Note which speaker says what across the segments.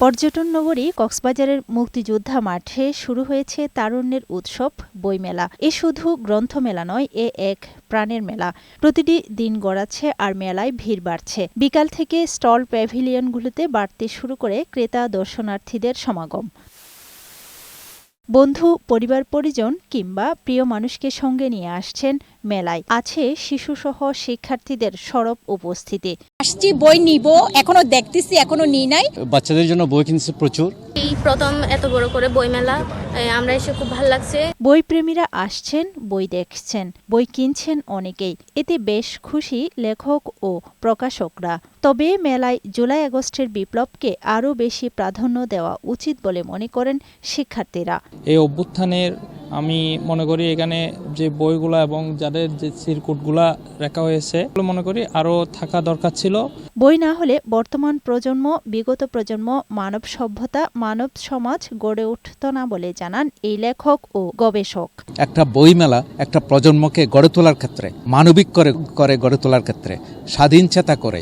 Speaker 1: পর্যটন নগরী কক্সবাজারের মুক্তিযোদ্ধা মাঠে শুরু হয়েছে তারুণ্যের উৎসব বইমেলা। এ শুধু গ্রন্থমেলা নয়, এ এক প্রাণের মেলা। প্রতিটি দিন গড়াচ্ছে আর মেলায় ভিড় বাড়ছে। বিকাল থেকে স্টল প্যাভিলিয়নগুলোতে বাড়তে শুরু করে ক্রেতা দর্শনার্থীদের সমাগম। বন্ধু, পরিবার পরিজন কিংবা প্রিয় মানুষকে সঙ্গে নিয়ে আসছেন মেলায়। আছে শিশুসহ শিক্ষার্থীদের সরব উপস্থিতি।
Speaker 2: আসছি, বই নিব, এখনো দেখতেছি, এখনো নিই নাই।
Speaker 3: বাচ্চাদের জন্য বই কিনছে প্রচুর।
Speaker 4: এই প্রথম এত বড় করে বইমেলা, আমরা এসে খুব ভালো লাগছে।
Speaker 1: বইপ্রেমীরা আসছেন, বই দেখছেন, বই কিনছেন অনেকেই। এতে বেশ খুশি লেখক ও প্রকাশকরা। তবে মেলায় জুলাই আগস্টের বিপ্লবকে আরও বেশি প্রাধান্য দেওয়া উচিত বলে মনে করেন শিক্ষার্থীরা।
Speaker 5: এই অভ্যুত্থানের আমি মনে করি এখানে যে বইগুলা এবং যাদের যে সিরকুটগুলা রাখা হয়েছে মনে করি আরও থাকা দরকার ছিল।
Speaker 1: বই না হলে বর্তমান প্রজন্ম, বিগত প্রজন্ম, মানব সভ্যতা, মানব সমাজ গড়ে উঠত না বলে জানান এই লেখক ও গবেষক।
Speaker 6: একটা বইমেলা একটা প্রজন্মকে গড়ে তোলার ক্ষেত্রে, মানবিক করে গড়ে তোলার ক্ষেত্রে, স্বাধীন চেতা করে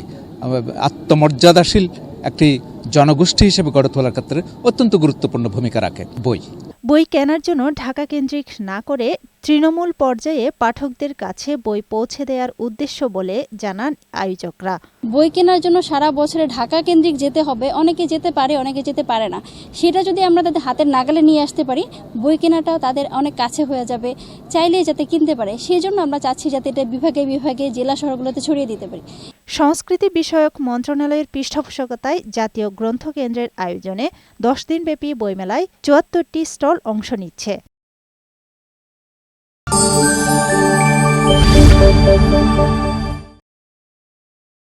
Speaker 6: আত্মমর্যাদাশীল একটি জনগোষ্ঠী হিসেবে গড়ে তোলার ক্ষেত্রে অত্যন্ত গুরুত্বপূর্ণ ভূমিকা রাখে
Speaker 1: বই কেনার জন্য ঢাকা কেন্দ্রিক না করে তৃণমূল পর্যায়ে পাঠকদের কাছে বই পৌঁছে দেওয়ার উদ্দেশ্য বলে জানান আয়োজকরা।
Speaker 7: বই কেনার জন্য সারা বছরে ঢাকা কেন্দ্রিক যেতে হবে, অনেকে যেতে পারে, অনেকে যেতে পারে না। সেটা যদি আমরা তাদের হাতের নাগালে নিয়ে আসতে পারি, বই কেনাটাও তাদের অনেক কাছে হয়ে যাবে, চাইলেই যাতে কিনতে পারে। সেই জন্য আমরা চাচ্ছি যাতে এটা বিভাগে বিভাগে জেলা শহরগুলোতে ছড়িয়ে দিতে পারি।
Speaker 1: সংস্কৃতি বিষয়ক মন্ত্রণালয়ের পৃষ্ঠপোষকতায় জাতীয় গ্রন্থ কেন্দ্রের আয়োজনে 10 দিনব্যাপী বইমেলায় 74টি স্টল অংশ নিচ্ছে।